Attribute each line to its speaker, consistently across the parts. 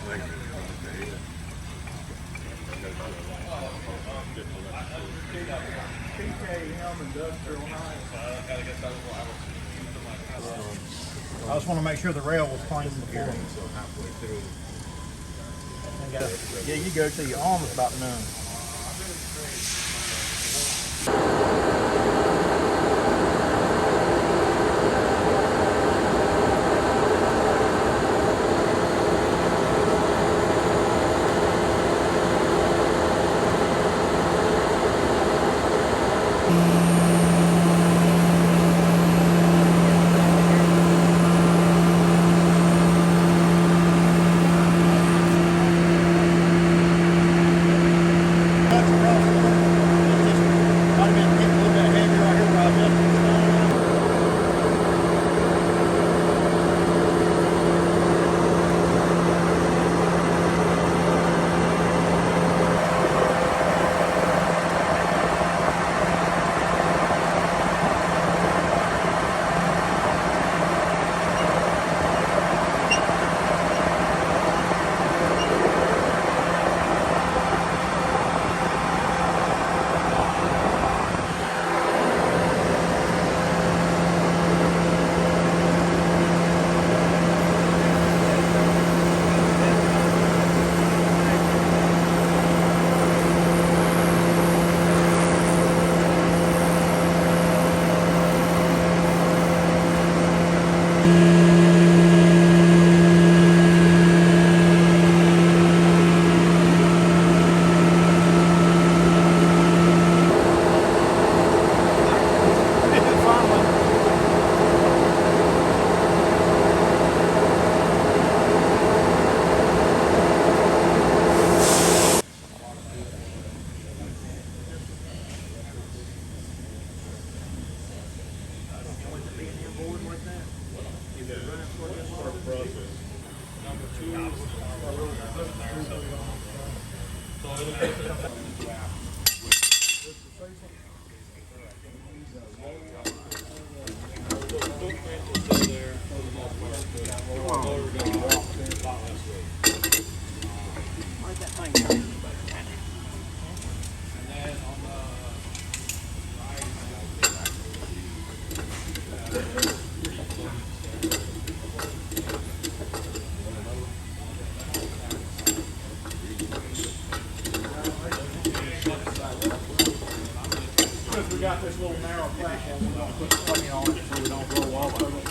Speaker 1: I just want to make sure the rail was clean before. Yeah, you go till your arm is about numb. We got this little narrow platform, we're going to put the plate on it so we don't blow all over it.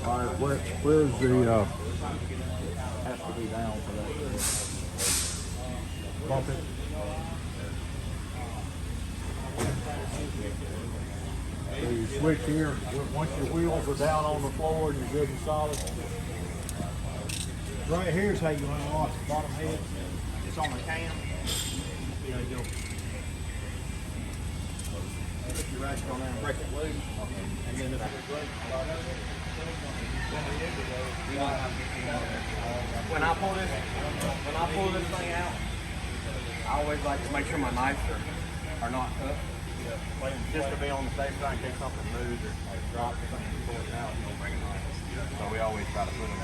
Speaker 1: Alright, where's the has to be down for that. Bump it. So you switch here, once your wheels are down on the floor and you're good and solid. Right here is how you unlock the bottom head. It's on the cam. There you go. Put your ratchet on there and break it loose. And then when I pull this thing out, I always like to make sure my knives are not cut. Just to be on the safe side in case something moves or drops or something, pull it out, you don't bring it on. So we always try to put them in.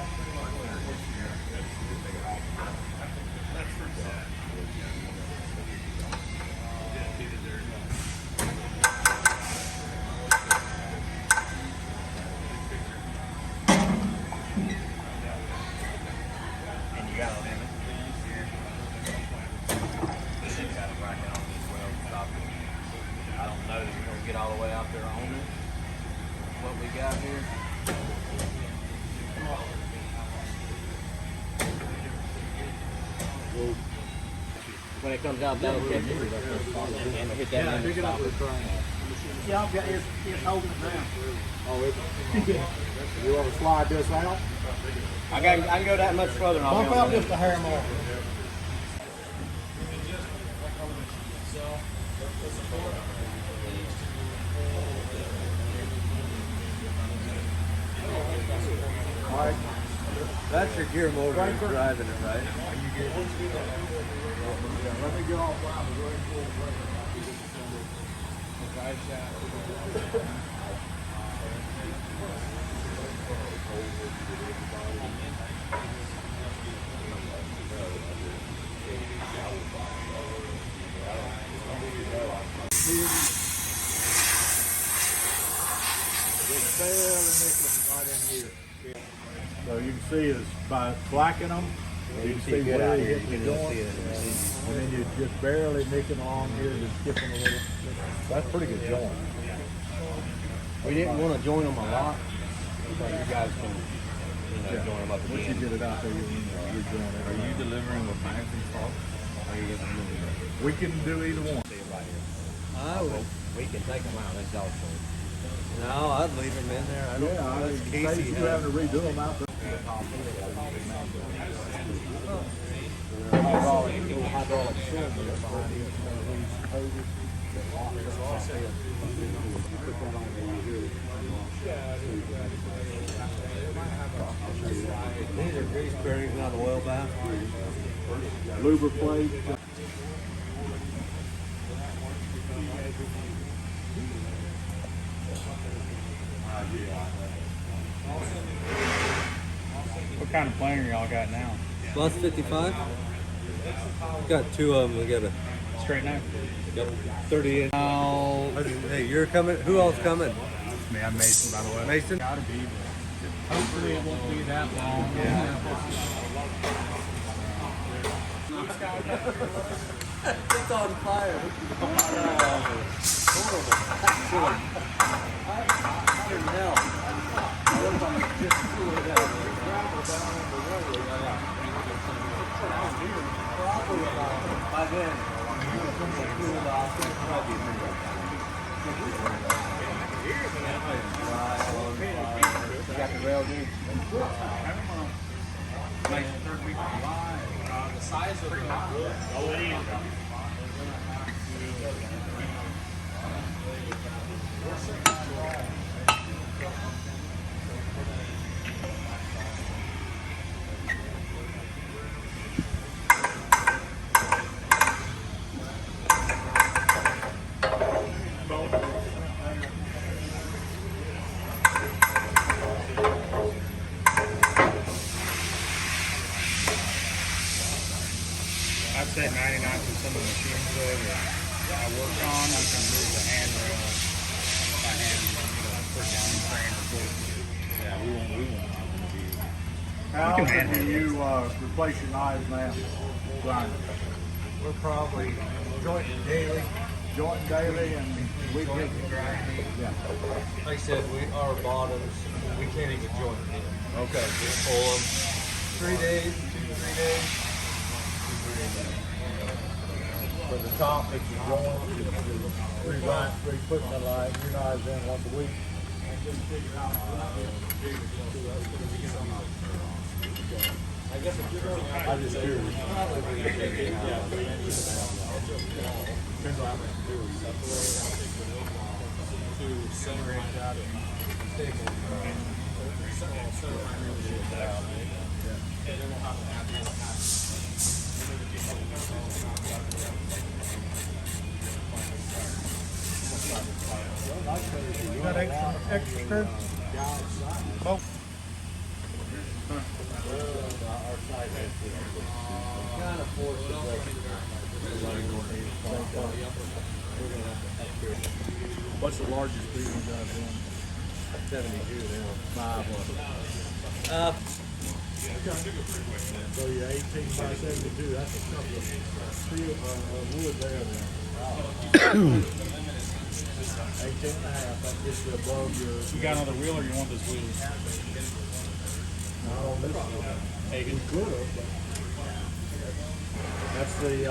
Speaker 1: And you got a limit. we got here. When it comes out, that'll catch it. And hit that end and stop it.
Speaker 2: Yeah, I've got it's holding it down.
Speaker 3: Oh, you want to slide this out?
Speaker 1: I can go that much further. And I'll
Speaker 2: Bump out just a hair more.
Speaker 3: All right.
Speaker 1: That's your gear motor driving it, right?
Speaker 3: Let me get off. So you can see is by blacking them, you can see where you hit the joint, and then you're just barely nicking along here, just skipping a little. That's a pretty good joint.
Speaker 1: We didn't want to join them a lot, so you guys can, join them up
Speaker 3: Once you
Speaker 1: again.
Speaker 3: get it out there, you're joint it.
Speaker 4: Are you delivering with mags and salt? Or are you getting them?
Speaker 3: We can do either one.
Speaker 1: We can take them out. That's also. No, I'd leave them in there. I don't.
Speaker 3: Yeah, I mean, saves you having to redo them out there. Hydraulic cylinder behind each one of these hoses that lock it off. Put that on there.
Speaker 1: These are grease bearings, not oil bath.
Speaker 3: Lubric
Speaker 4: What kind of planer y'all got now?
Speaker 1: Plus 55. Got two of them. We got a
Speaker 4: Straight knife?
Speaker 1: 30 inch.
Speaker 4: Oh,
Speaker 1: Hey, you're coming. Who else coming?
Speaker 4: man, I'm Mason, by the way.
Speaker 1: Mason.
Speaker 4: Gotta be. Hopefully it won't be that long.
Speaker 1: Yeah. It's on fire. Horrible. I didn't help. Just cool it down. Probably by then, cool off. You got the rail, dude.
Speaker 4: Third week of July. The size of the I'd say 99% of the machines that I work on, we can move the handrail by hand, put down the crane or pull. Yeah, we won't.
Speaker 3: How
Speaker 4: can
Speaker 3: often
Speaker 4: handle
Speaker 3: do you replace your knives now? Brian?
Speaker 2: We're probably jointing daily.
Speaker 3: Jointing daily and weekly? Yeah.
Speaker 2: Like I said, our bottoms, we can't even joint them.
Speaker 3: Okay.
Speaker 2: Just pull them 3 days, 2-3 days.
Speaker 3: But the top that you join, putting the line, your knives in once a week. I'm just curious.
Speaker 2: You got extra screw? Oh.
Speaker 3: What's the largest speed you got in?
Speaker 1: 72 now.
Speaker 3: 5 of them. So you're 18 by 72, that's a couple of steel, wood there then. 18 and a half, that gets you above your.
Speaker 4: You got another wheel or you want this wheel?
Speaker 3: Not on this one.
Speaker 4: Hey,
Speaker 3: You could have, but that's the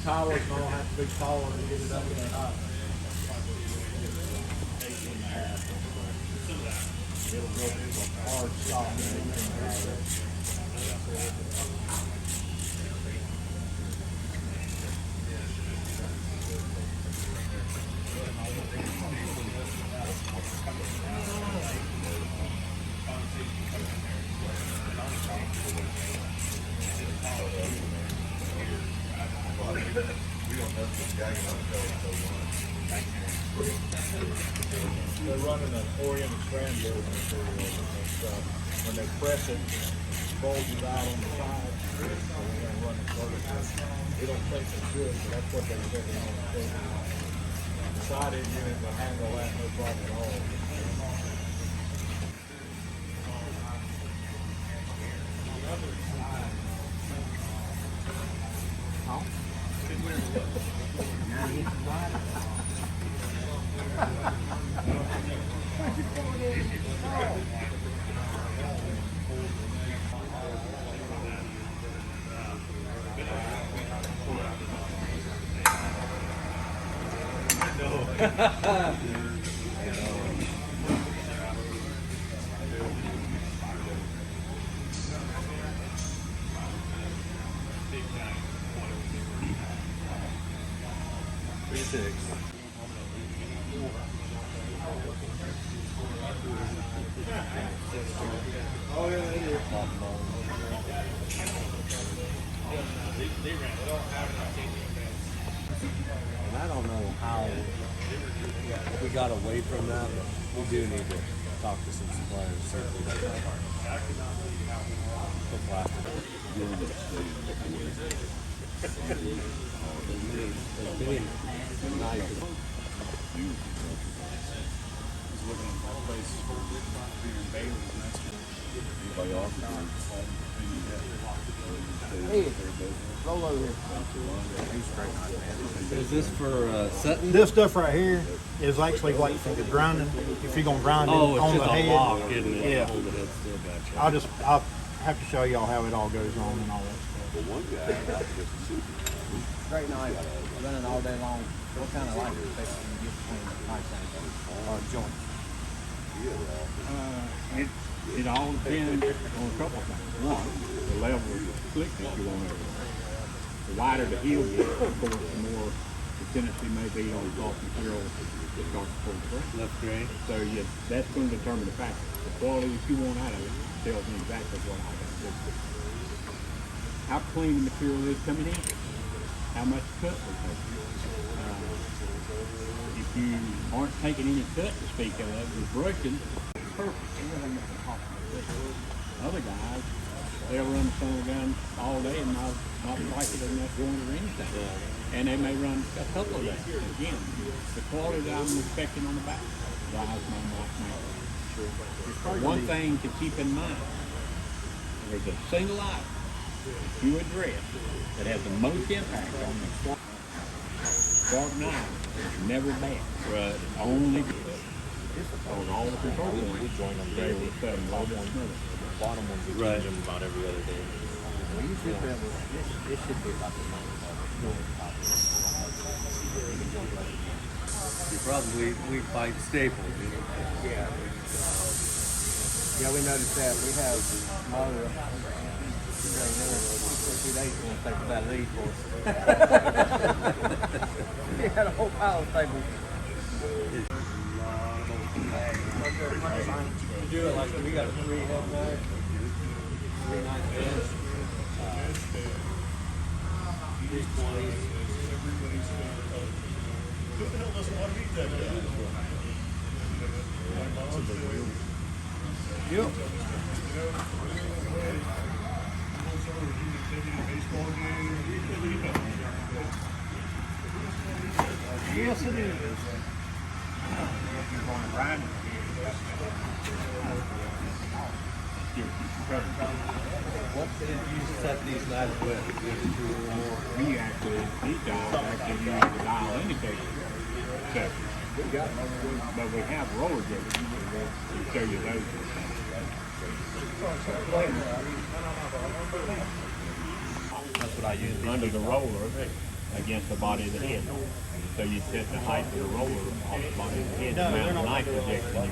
Speaker 3: towers don't have to be taller to get it up that high. 18 and a half. It'll go to a hard stop. They're running an oriented strand building material. When they press it, it bulges out on the side. So we're going to run it vertical. It don't think it's good, but that's what they said on the program. The sided unit will handle that no problem at all. Oh yeah, it is.
Speaker 2: And I don't know how we got away from that, but we do need to talk to some suppliers, certainly. The plastic. It's been nice.
Speaker 4: looking at that place here in Bailey, and that's
Speaker 5: Anybody else?
Speaker 6: Hey, roll over here.
Speaker 2: Is this for Sutton?
Speaker 6: This stuff right here is actually like for the grinding. If you're gonna grind it
Speaker 2: Oh, it's
Speaker 6: on
Speaker 2: just
Speaker 6: the
Speaker 2: a
Speaker 6: head,
Speaker 2: lock, isn't it?
Speaker 6: Yeah.
Speaker 2: Hold the head still, gotcha.
Speaker 6: I'll have to show y'all how it all goes on and all that stuff.
Speaker 5: The one guy, that's just a super.
Speaker 6: Straight knife, running all day long. What kind of light is it you get between knife or joints?
Speaker 3: It all depends on a couple of things. One, the level of slickness you want everywhere. The wider the heel gets, of course, the more the tendency may be on soft material to start to pull through.
Speaker 2: Left gray.
Speaker 3: So that's going to determine the factor. The quality that you want out of it tells me exactly what I got to do. How clean the material is coming in, how much cut we're taking. If you aren't taking any cut to speak of, you're brushing, it's perfect. Other guys, they'll run the sun gun all day and not like it enough going or anything. And they may run a couple of days. Again, the quality that I'm expecting on the back drives my mind. One thing to keep in mind, there's a single item that you address that has the most impact on the sharp knife is never bad.
Speaker 2: Right.
Speaker 3: It's only good. On all the control points,
Speaker 5: join them
Speaker 3: they
Speaker 5: daily.
Speaker 3: will set them low on another.
Speaker 5: The bottom ones, we
Speaker 2: Right.
Speaker 5: change them about every other day.
Speaker 6: Well, you should be able. It should be about the same.
Speaker 2: You probably we fight staples.
Speaker 6: Yeah. Yeah, we noticed that. We have motor. She's right there. 2 days going to take that lead for us. We had a whole pile of staples.
Speaker 2: We do it like we got a 3-head knife, 3 knife bends, 320s.
Speaker 6: Yep. Yes, it is.
Speaker 2: What did you set these knives with?
Speaker 3: We actually, these guys actually use the dial indicator. So We got, but we have roller grippers. To show you those.
Speaker 2: That's what I use.
Speaker 3: Under the roller against the body of the head. So you set the height of the roller on the body of the head to mount the knife projection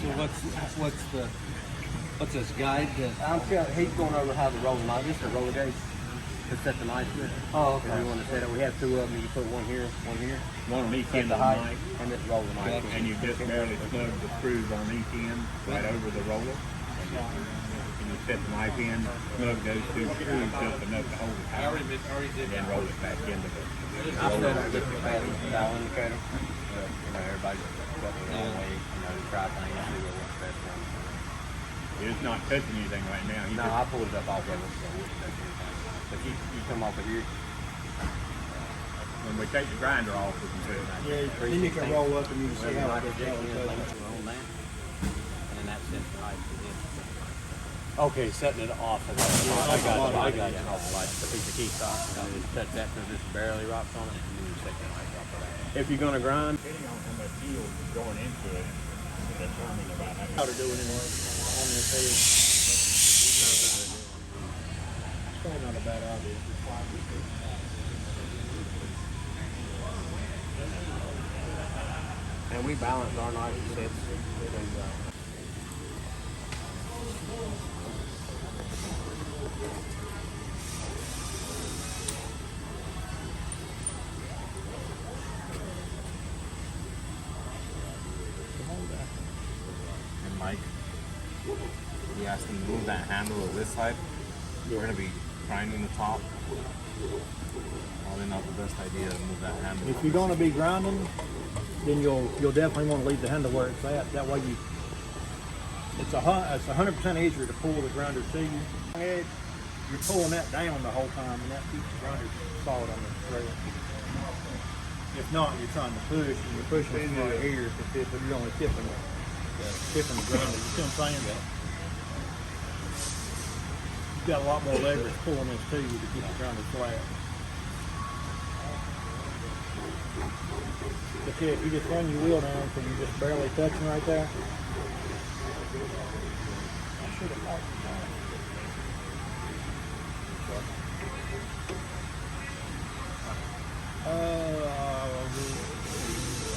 Speaker 3: you want.
Speaker 2: So what's this guide?
Speaker 6: I'm sure he's going over how the roller knife, this is the roller gauge to set the knife with.
Speaker 2: Oh, okay.
Speaker 6: If you want to set it, we have two of them. You put one here,
Speaker 3: One on each
Speaker 6: set
Speaker 3: end
Speaker 6: the
Speaker 3: of the
Speaker 6: height,
Speaker 3: knife,
Speaker 6: and this roller knife.
Speaker 3: and you just barely snug the screws on each end right over the roller. And you set the knife in, snug those two screws just enough to hold it tight, and then roll it back into the
Speaker 6: I set up just a fast dial indicator. You know, everybody's got their own way, you know, to try things and see what works best for them.
Speaker 3: It's not touching anything right now.
Speaker 6: No, I pulled it up off of it, so it's not anything. But you come off of here.
Speaker 3: When we take the grinder off, we can put it back.
Speaker 6: Yeah, then you can roll up and you can see how it gets on that. And then that sets the height to this.
Speaker 2: Okay, setting it off. I got it.
Speaker 6: The piece of key stock. You just touch that till this barely rocks on it, and then you set the height off of that.
Speaker 3: If you're going to grind, depending on how much yield is going into it, determine about how to do it anyway on this head. It's probably not a bad idea.
Speaker 6: And we balance our knife sets.
Speaker 5: And Mike, we asked him to move that handle to this side. We're gonna be grinding the top. Probably not the best idea to move that handle.
Speaker 7: If you're going to be grinding, then you'll definitely want to leave the handle where it's at. That way it's 100% easier to pull the grinder to you. You're pulling that down the whole time, and that keeps the grinder solid on the thread. If not, you're trying to push, and you're pushing it right here, but you're only tipping the grinder. You see what I'm saying? You've got a lot more leverage pulling this to you to keep the grinder flat. But yeah, if you just run your wheel down so you're just barely touching right there.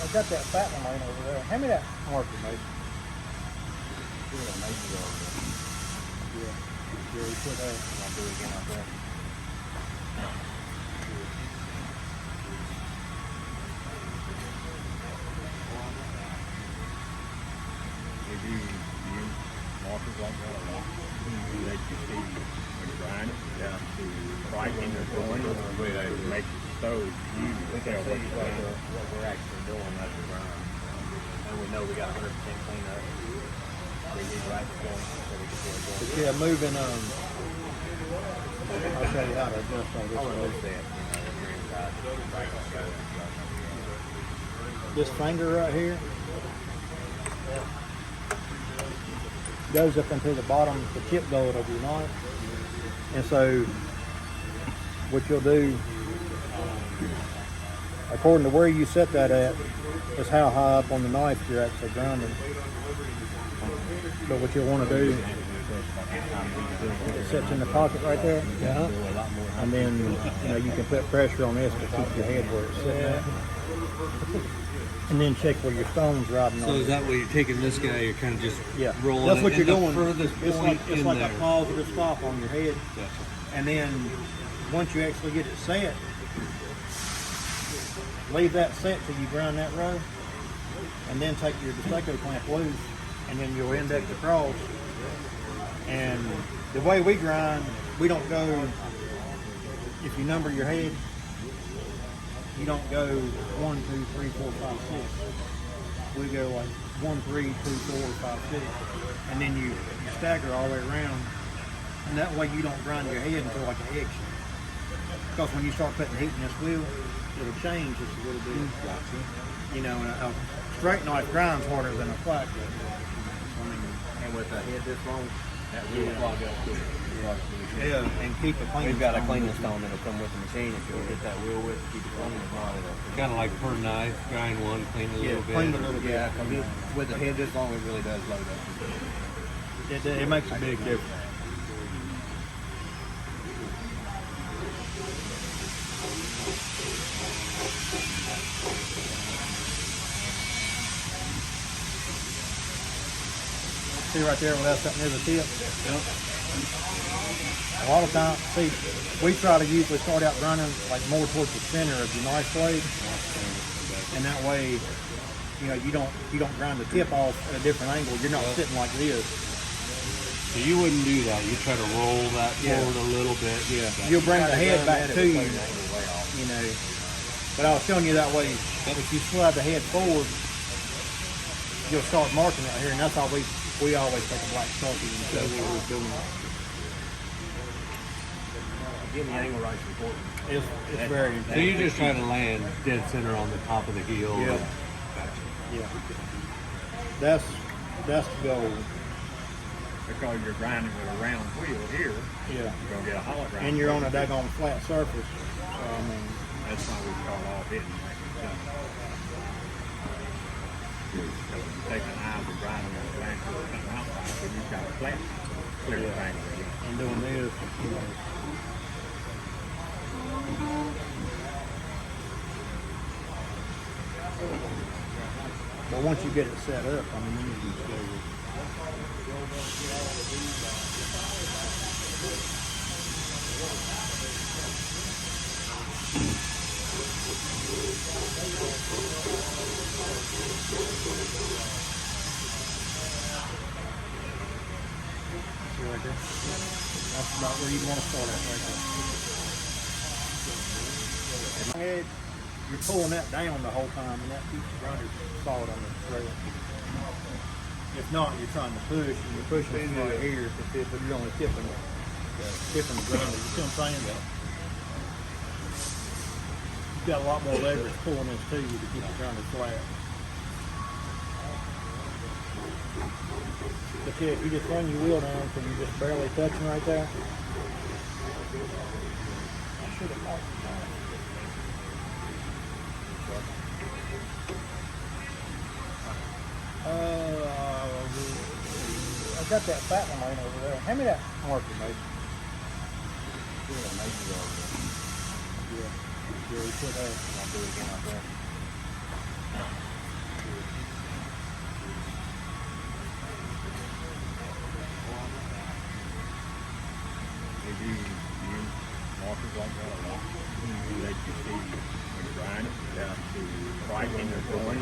Speaker 7: I got that fat one laying over there. Hand me that marker, Mason. Yeah, you put that. I'll do it again like that.
Speaker 3: If you use markers like that a lot, you let you see when you grind it down to striking or going, where they make it so you can tell
Speaker 6: what we're actually doing as we grind. And we know we got 100% clean up. We need right point so we can get it
Speaker 7: But
Speaker 6: going.
Speaker 7: yeah, moving, I'll show you how to adjust on
Speaker 6: I would
Speaker 7: this.
Speaker 6: look at, you know, if you're inside, right,
Speaker 7: This finger right here goes up into the bottom, the tip guard of your knife. And so what you'll do, according to where you set that at, is how high up on the knife you're actually grinding. But what you'll want to do, it sits in the pocket right there. And then you can put pressure on this to keep your head where it's sitting at. And then check where your stone's riding on.
Speaker 2: So is that where you're taking this guy? You're kind of just rolling
Speaker 7: That's what
Speaker 2: it
Speaker 7: you're
Speaker 2: in
Speaker 7: doing.
Speaker 2: the furthest
Speaker 7: It's
Speaker 2: point
Speaker 7: like
Speaker 2: in there.
Speaker 7: a positive stop on your head.
Speaker 2: Gotcha.
Speaker 7: And then once you actually get it set, leave that set till you grind that row, and then take your Deseco clamp loose, and then you'll index across. And the way we grind, we don't go, if you number your head, you don't go 1, 2, 3, 4, 5, 6. We go like 1, 3, 2, 4, 5, 6. And then you stagger all the way around. And that way you don't grind your head until like an X. Because when you start putting heat in this wheel, it'll change just a little bit. You know, and a straight knife grinds harder than a flat does.
Speaker 6: And with a head this long, That wheel will clog up quick.
Speaker 7: Yeah, and keep a clean.
Speaker 6: We've got a cleaning stone that'll come with the machine if you'll get that wheel with, keep it clean. If not, it'll.
Speaker 2: Kind of like per knife, grind one, clean a little bit.
Speaker 7: Clean a little bit.
Speaker 6: Yeah, because with the head this long, it really does load up.
Speaker 7: It makes a big difference. See right there where that's up near the tip? A lot of times, see, we try to usually start out running like more towards the center of your knife blade. And that way, you know, you don't grind the tip off at a different angle. You're not sitting like this.
Speaker 2: So you wouldn't do that. You try to roll that forward a little bit.
Speaker 7: Yeah. You'll bring the head back to you, you know. But I was showing you that way, if you slide the head forward, you'll start marking out here, and that's how we always take a black Sharpie and show what we're doing.
Speaker 6: Getting the angle right is important.
Speaker 7: It's very important.
Speaker 2: So you just try to land dead center on the top of the heel.
Speaker 7: Yeah. Yeah. That's the goal.
Speaker 3: Because you're grinding with a round wheel here,
Speaker 7: Yeah.
Speaker 3: you're gonna get a hollow grind.
Speaker 7: And you're on a daggone flat surface. So, I mean,
Speaker 3: That's why we start off hitting. So when you take an eye to grinding with a round wheel coming outside, then you've got a flat, clear thing.
Speaker 7: I'm doing this, you know. But once you get it set up, I mean, then you can stay with See right there? That's about where you want to start at right there. You're pulling that down the whole time, and that keeps the grinder solid on the rail. If not, you're trying to push, and you're pushing it right here, but you're only tipping the grinder. You see what I'm saying? You've got a lot more leverage pulling this to you to keep the grinder flat. But yeah, if you just run your wheel down so you're just barely touching right there. I should have marked it down. I got that fat one laying over there. Hand me that marker, mate. Yeah, we put that. I'll do it again out there.
Speaker 3: If you use markers like that a lot, you let you see when you're grinding, to striking or going,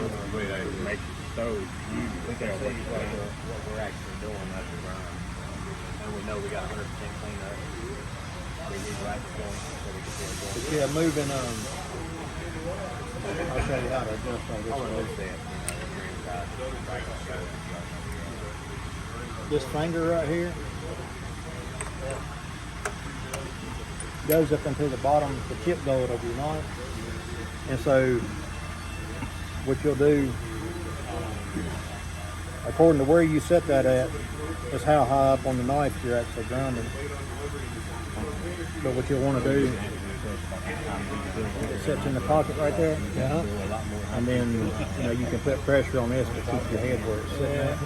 Speaker 3: make it so you tell what you're doing.
Speaker 6: What we're actually doing as we grind. And we know we got 100% clean up. We need the right point so we can get
Speaker 7: But
Speaker 6: going.
Speaker 7: yeah, moving, I'll show you how to adjust all this.
Speaker 6: I'll
Speaker 7: way.
Speaker 6: release that,
Speaker 7: This finger right here goes up into the bottom, the tip guard of your knife. And so what you'll do, according to where you set that at, is how high up on the knife you're actually grinding. But what you'll want to do, it sits in the pocket right there. And then, you know, you can put pressure on this to keep your head where it's sitting at.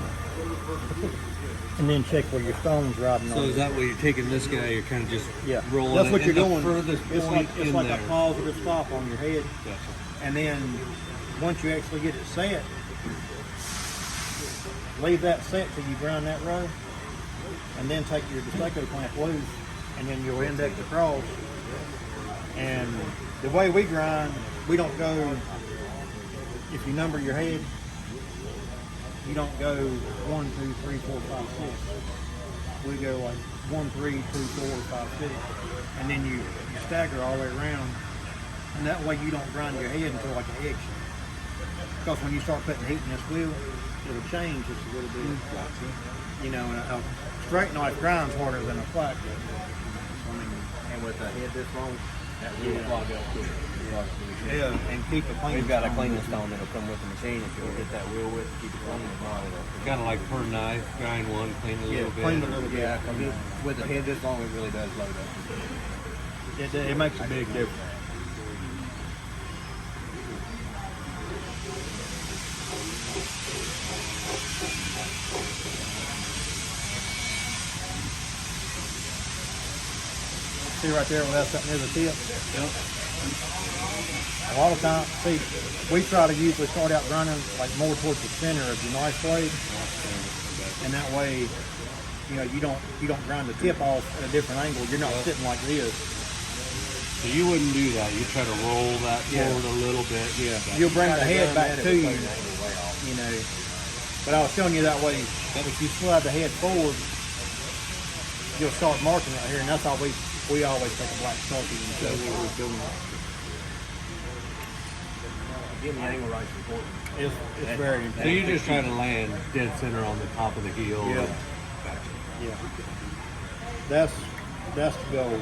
Speaker 7: And then check where your stone's riding on.
Speaker 2: So is that where you're taking this guy, you're kind of just rolling
Speaker 7: That's
Speaker 2: it
Speaker 7: what
Speaker 2: in
Speaker 7: you're
Speaker 2: the
Speaker 7: doing.
Speaker 2: furthest
Speaker 7: It's
Speaker 2: point
Speaker 7: like
Speaker 2: in there.
Speaker 7: a positive stop on your head.
Speaker 2: Gotcha.
Speaker 7: And then once you actually get it set, leave that set till you grind that row, and then take your destaco clamp loose, and then you'll index across. And the way we grind, we don't go, if you number your head, you don't go 1, 2, 3, 4, 5, 6. We go like 1, 3, 2, 4, 5, 6. And then you stagger all the way around. And that way you don't grind your head until like an X. Because when you start putting heat in this wheel, it'll change just a little bit. You know, and a straight knife grinds harder than a flat does. I mean,
Speaker 6: And with the head this long,
Speaker 3: that will clog up quick.
Speaker 7: Yeah, and keep the clean.
Speaker 6: We've got a cleaning stone that'll come with the machine if you'll get that wheel width, keep it clean.
Speaker 2: Kind of like per knife, grind one, clean a little bit.
Speaker 7: Clean a little bit.
Speaker 6: Yeah, with the head this long, it really does load up.
Speaker 7: It makes a big difference. See right there where that's something near the tip?
Speaker 3: Yep.
Speaker 7: A lot of times, see, we try to usually start out grinding like more towards the center of your knife blade, and that way, you know, you don't grind the tip off at a different angle. You're not sitting like this.
Speaker 2: So you wouldn't do that. You try to roll that forward a little bit.
Speaker 7: Yeah, you'll bring the head back to you, you know. But I was showing you that way. That if you slide the head forward, you'll start marking right here, and that's how we always take a black Sharpie and show what we're doing.
Speaker 6: Getting the angle right is important.
Speaker 7: It's very
Speaker 2: So
Speaker 7: important.
Speaker 2: you just try to land dead center on the top of the heel.
Speaker 7: Yeah. Yeah. That's the goal.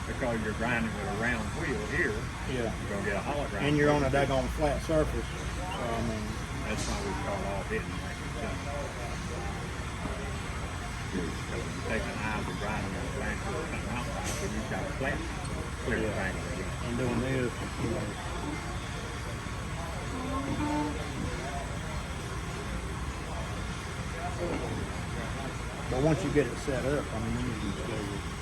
Speaker 3: Because you're grinding with a round wheel here,
Speaker 7: Yeah.
Speaker 3: you're gonna get a hollow grind.
Speaker 7: And you're on a daggone flat surface. So, I mean,
Speaker 3: That's why we call it all hitting. Because you take an eye of the grinding and a blank or something outside, so you've got a flat, clear grind.
Speaker 7: I'm doing this, you know. But once you get it set up, I mean, then you can just go with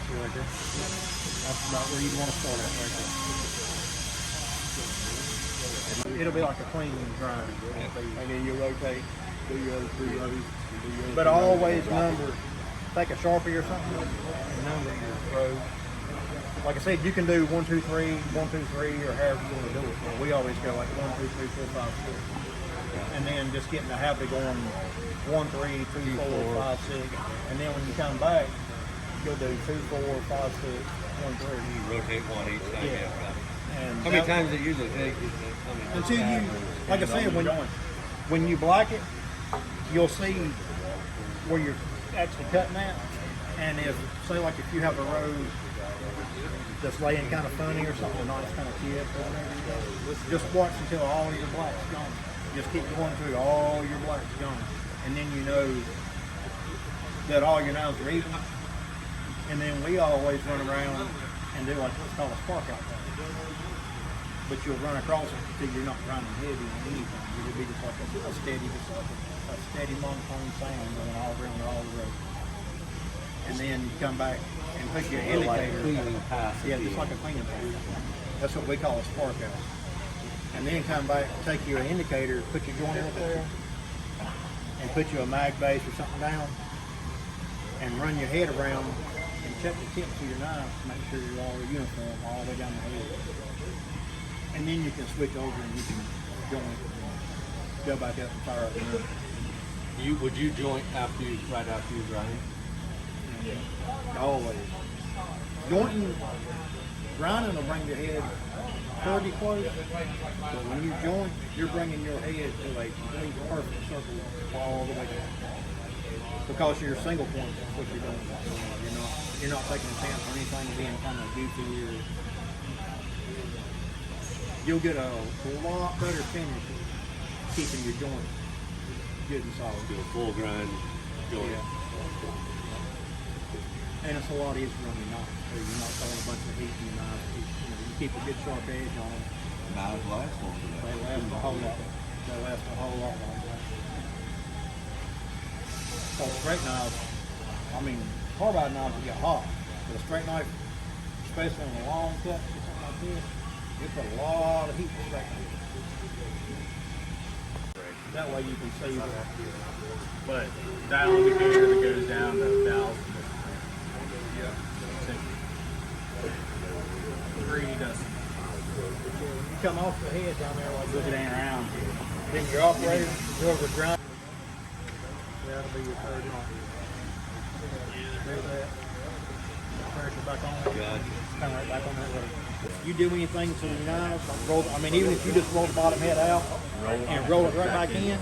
Speaker 7: See right there? That's about where you'd want to start at right there. It'll be like a clean grind.
Speaker 6: And then you rotate, do your other 3 rows.
Speaker 7: But always number, take a Sharpie or something, and number your rows. Like I said, you can do 1, 2, 3, 1, 2, 3, or however you want to do it. But we always go like 1, 2, 3, 4, 5, 6. And then just getting the habit of going 1, 3, 2, 4, 5, 6. And then when you come back, you'll do 2, 4, 5, 6, 1, 3.
Speaker 2: You rotate one each time.
Speaker 7: Yeah. And
Speaker 2: How many times it usually take?
Speaker 7: until you, like I said, when you black it, you'll see where you're actually cutting at. And if, say like if you have a row that's laying kind of funny or something, a nice kind of tip or whatever, just watch until all your black's gone. Just keep going through all your black's gone. And then you know that all your knives are even. And then we always run around and do like what's called a spark out there. But you'll run across it until you're not grinding heavy on anything. It'll be just like a steady monotone sound going all around all the road. And then you come back and put your indicator.
Speaker 2: cleaning pass.
Speaker 7: Yeah, just like a cleaning pass. That's what we call a spark out. And then come back, take your indicator, put your joint up there, and put you a mag base or something down, and run your head around and check the tips of your knife to make sure you're all uniform all the way down the head. And then you can switch over and you can joint, go back up and fire up the knife.
Speaker 2: Would you joint right after you grind?
Speaker 7: Yeah. Always. Jointing, grinding will bring your head pretty close, but when you joint, you're bringing your head to a complete perfect circle all the way down. Because you're single point, that's what you're doing. You're not taking a chance on anything being kind of goofy or. You'll get a lot better finish keeping your joint good and solid.
Speaker 2: Do a full grind joint.
Speaker 7: Yeah. And it's a lot easier on your knife too. You're not throwing a bunch of heat in your knife. You keep a good sharp edge on them.
Speaker 5: Knives last longer.
Speaker 7: They last a whole lot. They last a whole lot longer. So straight knives, I mean, carbide knives will get hot, but a straight knife, especially on a long cut or something like this, you put a lot of heat in the straight knife. That way you can see the.
Speaker 3: But dial indicator that goes down to 1,000. Three doesn't.
Speaker 7: You come off the head down there like
Speaker 3: Look, it ain't around.
Speaker 7: then your operator, whoever grind. That'll be your third knife. Do that. pressure back on it. Come right back on that road. You do anything to the knives, even if you just roll the bottom head out and roll it right back in,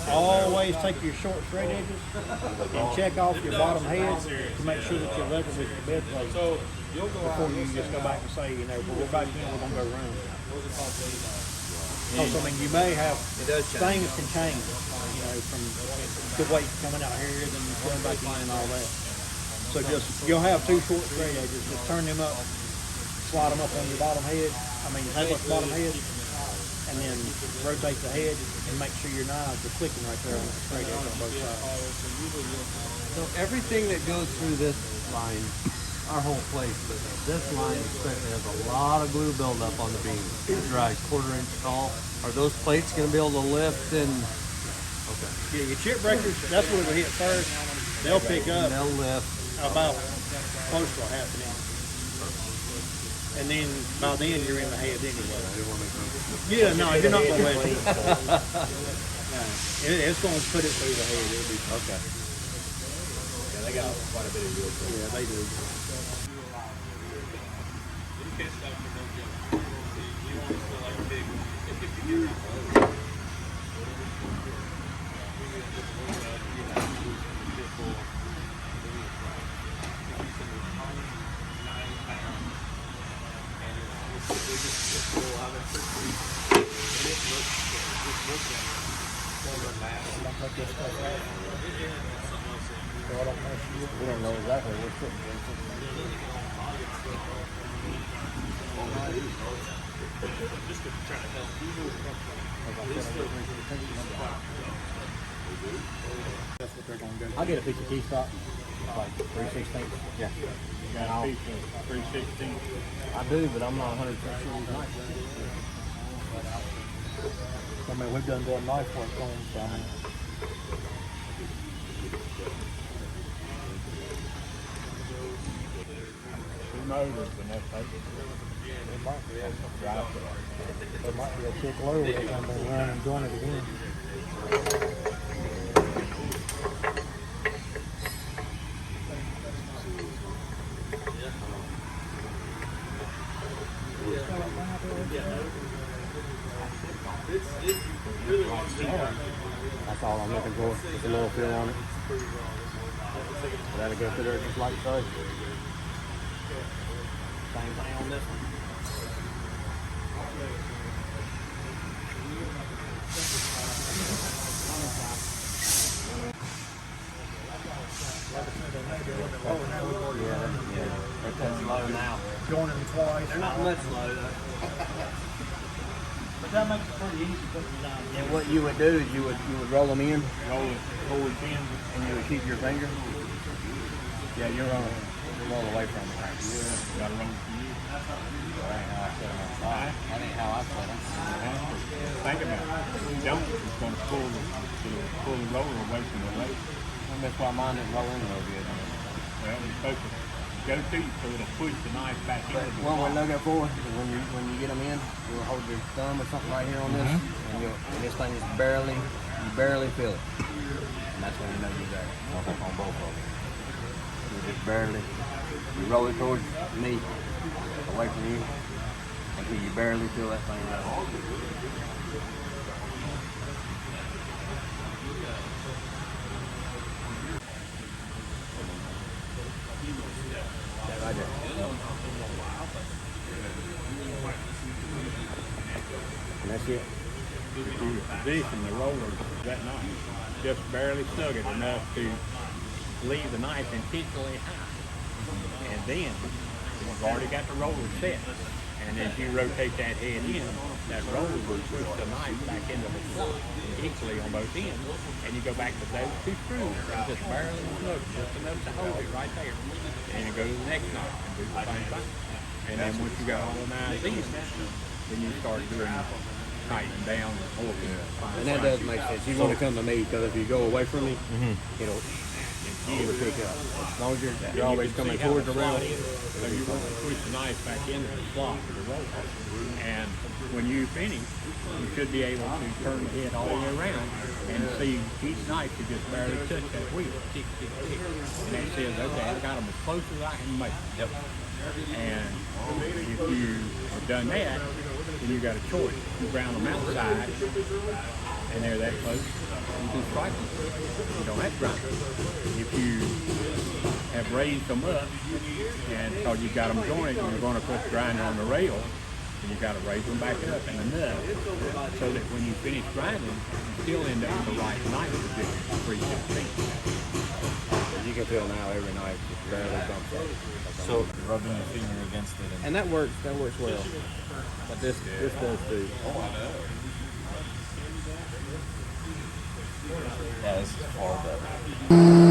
Speaker 7: always take your short straight edges and check off your bottom head to make sure that you're level with your bed plate before you just go back and say, we're back in, we're going to go around. Also, you may have, things can change, from the weight coming out here and going back in and all that. So you'll have two short straight edges, just turn them up, slide them up on your bottom head, tape up the bottom head, and then rotate the head and make sure your knives are clicking right there on the straight edge on both sides.
Speaker 2: So everything that goes through this line, our whole place, but this line especially has a lot of glue buildup on the beam. It dries 1/4 inch tall. Are those plates going to be able to lift and? Okay.
Speaker 7: Yeah, your chip breakers, that's where it'll hit first. They'll pick up.
Speaker 2: They'll lift
Speaker 7: About close to a 1/2 inch. And then by then you're in the head anyway. Yeah, no, you're not going to wet it. It's going to put it through the head. It'll be okay.
Speaker 4: Yeah, they got quite a bit of wood.
Speaker 7: Yeah, they do.
Speaker 2: we don't know exactly what's sitting there.
Speaker 4: Just to try to help.
Speaker 7: That's what they're going to do.
Speaker 2: I'll get a piece of key stop, like 3/16. Yeah.
Speaker 3: Got a piece of 316.
Speaker 2: I do, but I'm not 100% sure he's nice.
Speaker 7: We've done knife work on them, so
Speaker 3: Two motors and that's taken.
Speaker 7: it might be able to drive it. There might be a kick low where they come and run and join it again.
Speaker 2: That's all I'm looking for. Just a little feel on it. That'll go through there just like so. Same thing on this one. Yeah, they're touching low now.
Speaker 7: Join them twice.
Speaker 2: They're not much low though.
Speaker 7: But that makes it pretty easy putting them down.
Speaker 6: And what you would do is you would roll them in,
Speaker 3: Roll it forward 10.
Speaker 6: and you would keep your finger. Yeah, you're roll away from it.
Speaker 3: Got to roll for you.
Speaker 6: That ain't how I set them on fire. That ain't how I set them.
Speaker 3: Think about it. If you don't, it's going to pull the roller away from the weight.
Speaker 6: And that's why mine didn't roll in real good.
Speaker 3: Well, it's supposed to go to you so it'll push the knife back into the
Speaker 6: What we're
Speaker 3: slot.
Speaker 6: looking for is when you get them in, you'll hold your thumb or something right here on this, and this thing is you barely feel it. And that's when you know you're there. On both of them. You just barely, you roll it towards me, away from you, until you barely feel that thing right. Right there. And that's it.
Speaker 3: You position the roller that knife. Just barely snug it enough to leave the knife intentionally high. And then you've already got the roller set. And as you rotate that head in, that roller will push the knife back into the slot equally on both ends. And you go back to those two screws and just barely snug, just enough to hold it right there. And you go to the next knife and do the same thing. And then once you got all the knives in, then you start doing tighten down and hold it.
Speaker 2: And that does make sense. You want to come to me because if you go away from me, it'll
Speaker 6: It would pick up. As long as you're always coming towards the rail.
Speaker 3: So you want to push the knife back into the slot of the roll. And when you finish, you should be able to turn the head all the way around and see each knife to just barely touch that wheel. Tick, tick, tick. And that says, okay, I got them as close as I can make them.
Speaker 5: Yep.
Speaker 3: And if you have done that, then you got a choice. You ground them outside, and they're that close, you can strike them. You don't have to grind them. If you have raised them up, and so you got them jointed, and you're going to put the grinder on the rail, and you got to raise them back up in enough so that when you finish grinding, you still end up with the right knife position, 3/16.
Speaker 6: You can feel now every knife just barely bumps up.
Speaker 5: So rubbing your finger against it and
Speaker 6: And that works well. But this does too.
Speaker 5: yeah, this is far better.